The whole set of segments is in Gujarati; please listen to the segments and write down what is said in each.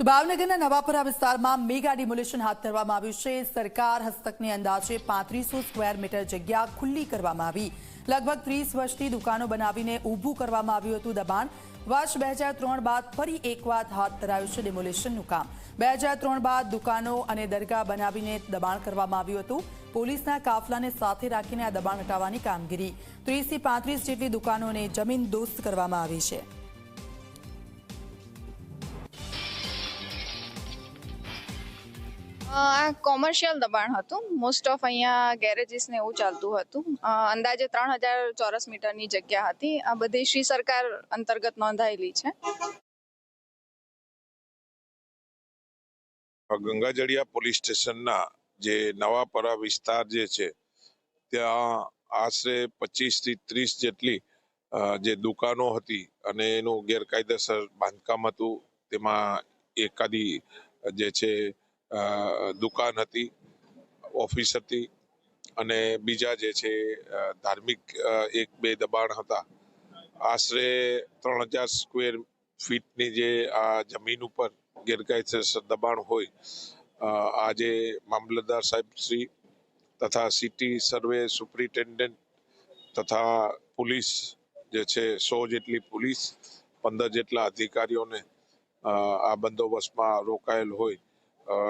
તો ભાવનગરના નવાપરા વિસ્તારમાં મેગા ડિમોલિશન હાથ ધરવામાં આવ્યું છે। સરકાર હસ્તકની અંદાજે 3500 સ્ક્વેર મીટર જગ્યા ખુલ્લી કરવામાં આવી। લગભગ 30 વર્ષથી દુકાનો બનાવીને ઊભું કરવામાં આવ્યું હતું દબાણ। વર્ષ 2003 બાદ ફરી એકવાર હાથ ધરાયું છે ડિમોલિશનનું કામ। 2003 બાદ દુકાનો અને દરગાહ બનાવીને દબાણ કરવામાં આવ્યું હતું। પોલીસના કાફલાને સાથે રાખીને આ દબાણ હટાવવાની કામગીરી 30 થી 35 જેટલી દુકાનોને જમીનદોસ્ત કરવામાં આવી છે। આ કોમર્શિયલ દબાણ હતું। મોસ્ટ ઓફ અહીંયા ગેરેજીસ ને એવું ચાલતું હતું। અંદાજે 3000 ચોરસ મીટરની જગ્યા હતી। આ બધી શ્રી સરકાર અંતર્ગત નોંધાયેલી છે। ગંગાજળિયા પોલીસ સ્ટેશનના જે નવાપરા વિસ્તાર જે છે ત્યાં આશરે 25 થી 30 જેટલી જે દુકાનો હતી અને એનું ગેરકાયદેસર બાંધકામ હતું। તેમાં એકાદી જે છે દુકાન હતી, ઓફિસ હતી અને બીજા જે છે ધાર્મિક એક બે દબાણ હતા। આશરે 3000 સ્ક્વેર ફીટની જે આ જમીન ઉપર ગેરકાયદેસર દબાણ હોય, આજે મામલતદાર સાહેબ શ્રી તથા સિટી સર્વે સુપ્રિન્ટેન્ડન્ટ તથા પોલીસ જે છે 100 જેટલી પોલીસ, 15 જેટલા અધિકારીઓને આ બંદોબસ્તમાં રોકાયેલ હોય।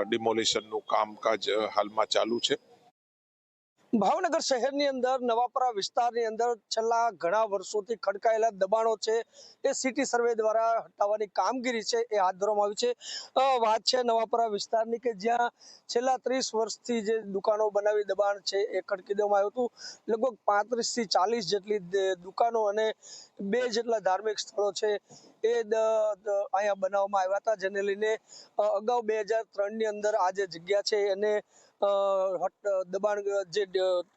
ડિમોલિશનનું કામકાજ હાલમાં ચાલુ છે। ભાવનગર શહેરની અંદર નવાપરા વિસ્તારની અંદર છેલ્લા ઘણા વર્ષોથી ખડકાયેલા દબાણો છે એ સિટી સર્વે દ્વારા હટાવવાની કામગીરી છે એ હાથ ધરવામાં આવી છે। વાત છે નવાપરા વિસ્તારની કે જ્યાં છેલ્લા 30 વર્ષથી જે દુકાનો બનાવી દબાણ છે એ ખડકી દેવામાં આવ્યું હતું। લગભગ 35 થી 40 જેટલી દુકાનો અને 2 જેટલા ધાર્મિક સ્થળો છે એ અહીંયા બનાવવામાં આવ્યા હતા, જેને લઈને અગાઉ 2003ની અંદર આ જે જગ્યા છે એને દબાણ જે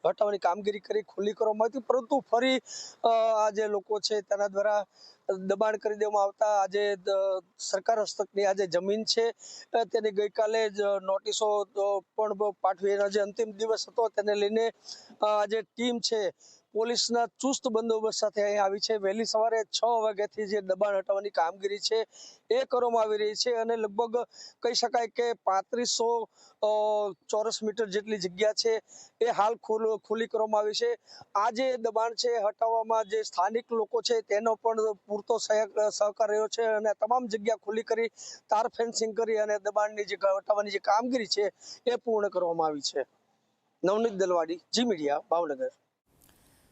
હટાવવાની કામગીરી કરી ખુલ્લી કરવામાં આવી, પરંતુ ફરી આ જે લોકો છે તેના દ્વારા દબાણ કરી દેવામાં આવતા આજે સરકાર હસ્તકની આ જે જમીન છે તેની ગઈકાલે જ નોટિસો પણ પાઠવી, એનો જે અંતિમ દિવસ હતો તેને લઈને જે ટીમ છે પોલીસના ચુસ્ત બંદોબસ્ત સાથે અહીં આવી છે। વહેલી સવારે 6 વાગ્યાથી જે દબાણ હટાવવાની કામગીરી છે એ કરવામાં આવી રહી છે અને લગભગ કહી શકાય કે 3500 ચોરસ મીટર જેટલી જગ્યા છે એ હાલ ખુલ્લી કરવામાં આવી છે। આ જે દબાણ છે હટાવવામાં જે સ્થાનિક લોકો છે તેનો પણ પૂરતો સહકાર રહ્યો છે અને તમામ જગ્યા ખુલ્લી કરી તાર ફેન્સિંગ કરી અને દબાણની જે હટાવવાની જે કામગીરી છે એ પૂર્ણ કરવામાં આવી છે। નવનીત દલવાડી, જી મીડિયા, ભાવનગર।